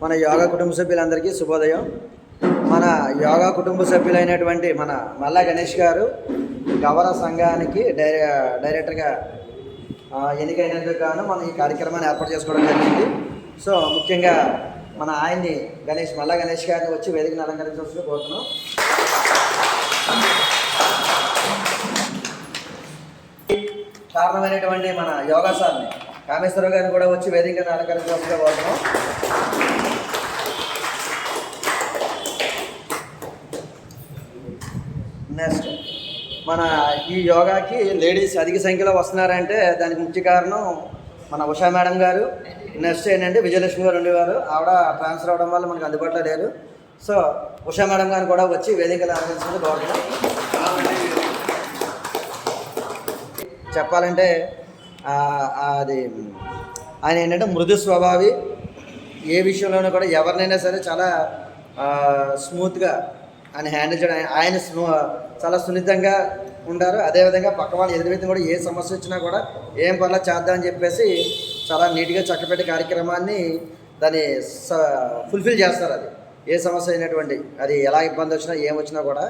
మన యోగా కుటుంబ సభ్యులందరికీ శుభోదయం. మన యోగా కుటుంబ సభ్యులైనటువంటి మన మల్లా గణేష్ గారు గవర సంఘానికి డైరెక్టర్గా ఎన్నికైనందుకు గాను మనం ఈ కార్యక్రమాన్ని ఏర్పాటు చేసుకోవడం జరిగింది. సో ముఖ్యంగా మన ఆయన్ని మల్లా గణేష్ గారిని వచ్చి వేదికను అలంకరించాల్సిందిగా కోరుతున్నాం. కారణమైనటువంటి మన యోగా సార్ని కామేశ్వరరావు గారిని కూడా వచ్చి వేదికను అలంకరించాల్సిందిగా కోరుతున్నాం. నెక్స్ట్ మన ఈ యోగాకి లేడీస్ అధిక సంఖ్యలో వస్తున్నారంటే దానికి ముఖ్య కారణం మన ఉషా మేడం గారు. నెక్స్ట్ ఏంటంటే విజయలక్ష్మి గారు ఉండేవారు, ఆవిడ ట్రాన్స్ఫర్ అవ్వడం వల్ల మనకు అందుబాటులో లేరు. సో ఉషా మేడం గారిని కూడా వచ్చి వేదికలు అలంకరించాల్సింది కోరుతున్నాం. చెప్పాలంటే అది ఆయన ఏంటంటే మృదు స్వభావి, ఏ విషయంలోనూ కూడా ఎవరినైనా సరే చాలా స్మూత్గా ఆయన హ్యాండిల్ చేయడం. ఆయన చాలా సున్నితంగా ఉంటారు. అదేవిధంగా పక్క వాళ్ళు ఎదురువైతే కూడా ఏ సమస్య వచ్చినా కూడా ఏం పర్లా చేద్దామని చెప్పేసి చాలా నీట్గా చక్కపెట్టే కార్యక్రమాన్ని దాన్ని ఫుల్ఫిల్ చేస్తారు. అది ఏ సమస్య అయినటువంటి, అది ఎలా ఇబ్బంది వచ్చినా ఏం వచ్చినా కూడా.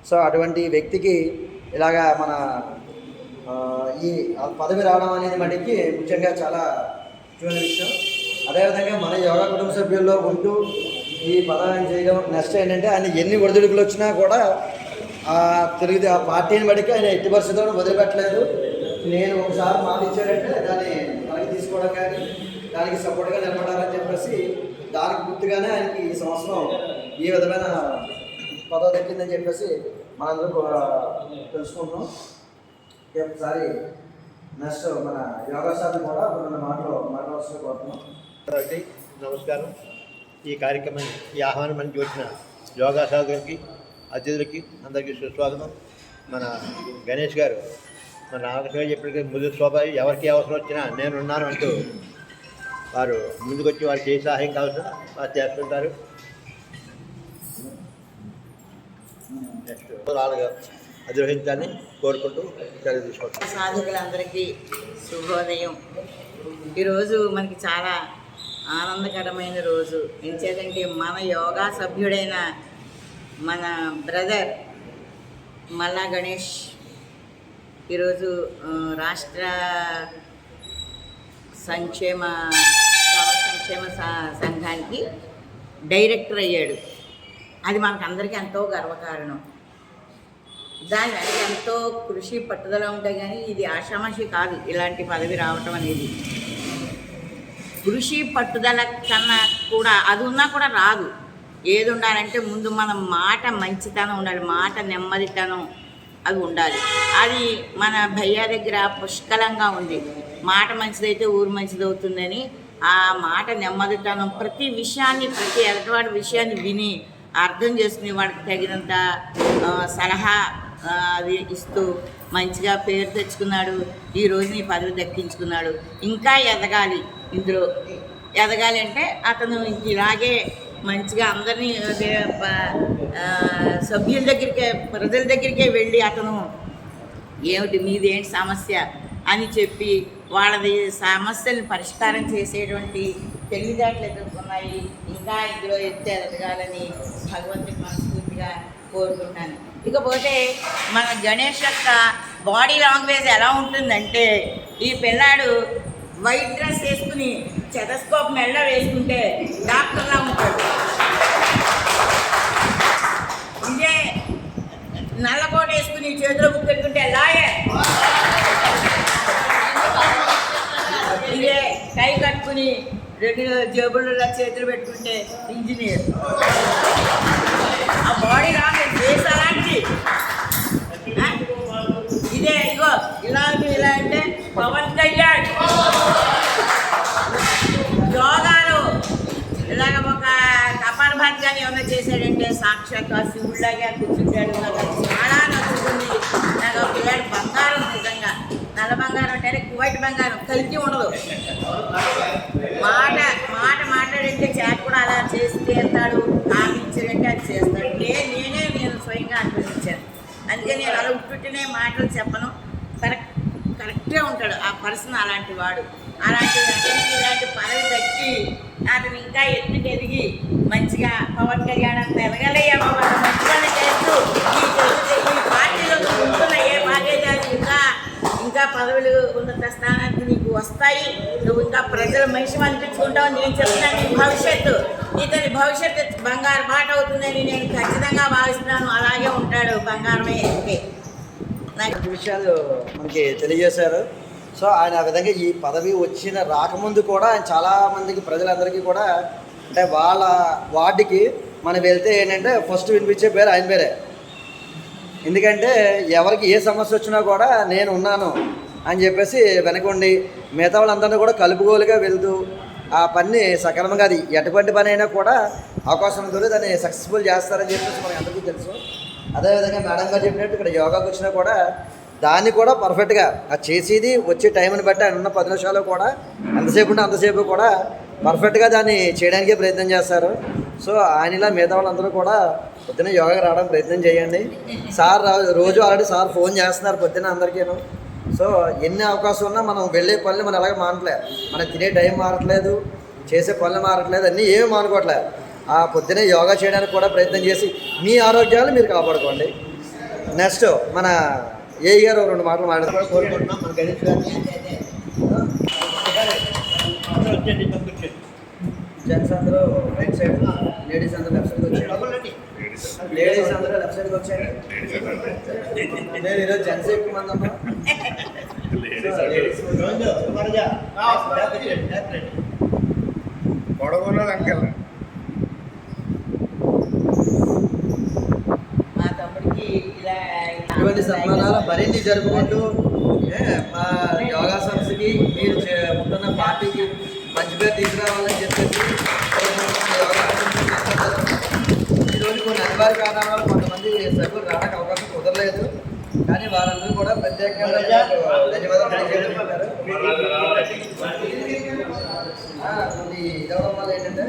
సో అటువంటి వ్యక్తికి ఇలాగా మన ఈ పదవి రావడం అనేది మటుకి ముఖ్యంగా చాలా ముఖ్యమైన విషయం. అదేవిధంగా మన యోగా కుటుంబ సభ్యుల్లో ఉంటూ ఈ పదవిని చేయడం. నెక్స్ట్ ఏంటంటే ఆయన ఎన్ని ఒడిదుడుకులు వచ్చినా కూడా తిరిగి ఆ పార్టీని బట్టి ఆయన ఎట్టి పరిస్థితుల్లో వదిలిపెట్టలేదు. నేను ఒకసారి మాట ఇచ్చాడంటే దాన్ని మనకి తీసుకోవడం కానీ దానికి సపోర్ట్గా నిలబడాలని చెప్పేసి దానికి గుర్తుగానే ఆయనకి ఈ సంవత్సరం ఈ విధమైన పదవి దక్కిందని చెప్పేసి మనందరూ తెలుసుకుంటున్నాం. ఒకసారి నెక్స్ట్ మన యోగా సార్ని కూడా కొన్ని మాట్లాడాల్సి కోరుతున్నాం. నమస్కారం. ఈ కార్యక్రమాన్ని ఈ ఆహ్వానం చూసిన యోగా సాధకులకి అతిథులకి అందరికీ సుస్వాగతం. మన గణేష్ గారు మన రామకృష్ణ చెప్పిన ముందు స్వభావి, ఎవరికి అవసరం వచ్చినా నేనున్నాను అంటూ వారు ముందుకొచ్చి వారికి ఏ సహాయం కావాల్సిన వారు చేస్తుంటారు. నెక్స్ట్ వాళ్ళగా అధిరోహించాలని కోరుకుంటూ చర్య తీసుకుంటాం. సాధకులందరికీ శుభోదయం. ఈరోజు మనకి చాలా ఆనందకరమైన రోజు. ఎంచేదంటే మన యోగా సభ్యుడైన మన బ్రదర్ మల్లా గణేష్ ఈరోజు రాష్ట్ర సంక్షేమ సంఘానికి డైరెక్టర్ అయ్యాడు. అది మనకు అందరికీ ఎంతో గర్వకారణం. దాని వెనక ఎంతో కృషి పట్టుదల ఉంటాయి. కానీ ఇది ఆషామాషి కాదు ఇలాంటి పదవి రావటం అనేది. కృషి పట్టుదల కన్నా కూడా అది ఉన్నా కూడా రాదు. ఏది ఉండాలంటే ముందు మన మాట మంచితనం ఉండాలి, మాట నెమ్మదితనం అవి ఉండాలి. అది మన భయ్యా దగ్గర పుష్కలంగా ఉంది. మాట మంచిదైతే ఊరు మంచిదవుతుందని ఆ మాట నెమ్మదితనం, ప్రతి విషయాన్ని ప్రతి ఎదటివాడి విషయాన్ని విని అర్థం చేసుకుని వాడికి తగినంత సలహా అది ఇస్తూ మంచిగా పేరు తెచ్చుకున్నాడు. ఈరోజు నీ పదవి దక్కించుకున్నాడు. ఇంకా ఎదగాలి. ఇందులో ఎదగాలి అంటే అతను ఇలాగే మంచిగా అందరినీ సభ్యుల దగ్గరికే ప్రజల దగ్గరికే వెళ్ళి అతను ఏమిటి మీదేంటి సమస్య అని చెప్పి వాళ్ళది సమస్యలను పరిష్కారం చేసేటువంటి తెలివితేటలు ఎదుర్కొన్నాయి. ఇంకా ఇందులో ఎదగాలని భగవంతుని మనస్ఫూర్తిగా కోరుకుంటాను. ఇకపోతే మన గణేష్ యొక్క బాడీ లాంగ్వేజ్ ఎలా ఉంటుందంటే, ఈ పిల్లాడు వైట్ డ్రెస్ వేసుకుని స్టెథోస్కోప్ మెడలో వేసుకుంటే డాక్టర్లా ఉంటాడు. ఇదే నల్లకోట వేసుకుని చేతిలో బుక్ పెట్టుకుంటే లాయర్. ఇదే టై కట్టుకుని రెండు జేబుల్లో చేతులు పెట్టుకుంటే ఇంజనీర్. ఆ బాడీ లాంగ్వేజ్ ఫేస్ అలాంటి. ఇదే ఇగో ఇలా అంటే పవన్ కళ్యాణ్. యోగాలో ఇలాగ ఒక కపాలభాతి కానీ ఏమైనా చేశాడంటే సాక్షాత్ శివుడిలాగా కూర్చుంటాడు. నాకు చాలా నచ్చుతుంది. నాకు పిల్లాడి బంగారం, నిజంగా నల్ల బంగారం అంటే కువైట్ బంగారం, కల్తీ ఉండదు. మాట్లాడంటే చేత కూడా అలా చేసి తీరుతాడు. హామీ ఇచ్చాడంటే అది చేస్తాడు. నేను స్వయంగా అనుభవించాను. అందుకే నేను అలా ఉట్టునే మాటలు చెప్పను. కరెక్ట్గా ఉంటాడు ఆ పర్సన్. అలాంటి వాడు అలాంటి ఇలాంటి పదవి దక్కి అతను ఇంకా ఎత్తుకు ఎదిగి మంచిగా పవన్ కళ్యాణ్ అంత ఎదగలయ్యా బాబా మంచిగానే చేస్తూ ఈ పార్టీలో నువ్వు ఉంటున్న ఏ భాగ్యదాలు ఇంకా పదవులు ఉన్నత స్థానానికి నీకు వస్తాయి. నువ్వు ఇంకా ప్రజల మనిషి అనిపించుకుంటావు. నేను చెప్తున్నాను నీ భవిష్యత్తు, ఇతని భవిష్యత్తు బంగారు బాట అవుతుందని నేను ఖచ్చితంగా భావిస్తున్నాను. అలాగే ఉంటాడు, బంగారమే. మంచి విషయాలు మనకి తెలియజేశారు. సో ఆయన ఆ విధంగా ఈ పదవి వచ్చిన రాకముందు కూడా ఆయన చాలామందికి ప్రజలందరికీ కూడా అంటే వాళ్ళ వార్డుకి మనం వెళ్తే ఏంటంటే ఫస్ట్ వినిపించే పేరు ఆయన పేరే. ఎందుకంటే ఎవరికి ఏ సమస్య వచ్చినా కూడా నేను ఉన్నాను అని చెప్పేసి వెనకుండి మిగతా వాళ్ళందరినీ కూడా కలుపుగోలుగా వెళ్తూ ఆ పని సక్రమంగా అది ఎటువంటి పని అయినా కూడా అవకాశం ఉంటుంది, దాన్ని సక్సెస్ఫుల్ చేస్తారని చెప్పేసి మనకి అందరికీ తెలుసు. అదేవిధంగా మేడం గారు చెప్పినట్టు ఇక్కడ యోగాకి వచ్చినా కూడా దాన్ని కూడా పర్ఫెక్ట్గా అది చేసేది వచ్చే టైంని బట్టి ఆయన ఉన్న 10 నిమిషాలు కూడా ఎంతసేపు ఉంటే అంతసేపు కూడా పర్ఫెక్ట్గా దాన్ని చేయడానికే ప్రయత్నం చేస్తారు. సో ఆయనలా మిగతా వాళ్ళందరూ కూడా పొద్దున్న యోగాకి రావడానికి ప్రయత్నం చేయండి. సార్ రోజు ఆల్రెడీ సార్ ఫోన్ చేస్తున్నారు పొద్దున్న అందరికీను. సో ఎన్ని అవకాశం ఉన్నా మనం వెళ్ళే పనులు మనం అలాగే మానట్లేదు, మనం తినే టైం మారట్లేదు, చేసే పనులు మారట్లేదు, అన్నీ ఏమీ మానుకోవట్లేదు. ఆ పొద్దునే యోగా చేయడానికి కూడా ప్రయత్నం చేసి మీ ఆరోగ్యాలు మీరు కాపాడుకోండి. నెక్స్ట్ మన ఏఈ గారు 2 మాటలు మాట్లాడుతూ కోరుకుంటున్నాం మన గణేష్ గారిని. వచ్చేయండి, పంపించండి. జెంట్స్ అందరూ రైట్ సైడ్, లేడీస్ అందరూ లెఫ్ట్ సైడ్కి వచ్చేయండి. లేడీస్ అందరూ లెఫ్ట్ సైడ్కి వచ్చేయండి. నేను ఈరోజు జెంట్స్ ఎక్కువ మంది ఉన్నాం. మా తమ్ముడికి ఇలా ఇటువంటి సన్మానాలు మరిన్ని జరుపుకుంటూ మా యోగా సంస్థకి మీరు ఉంటున్న పార్టీకి మంచి పేరు తీసుకురావాలని చెప్పేసి ఈరోజు కొన్ని అనివార్య కారణాల వల్ల కొంతమంది సభ్యులు రావడానికి అవకాశం కుదరలేదు, కానీ వారందరూ కూడా ప్రత్యేకంగా ధన్యవాదాలు తెలియజేస్తున్నారు. కొన్ని ఇదవడం వల్ల ఏంటంటే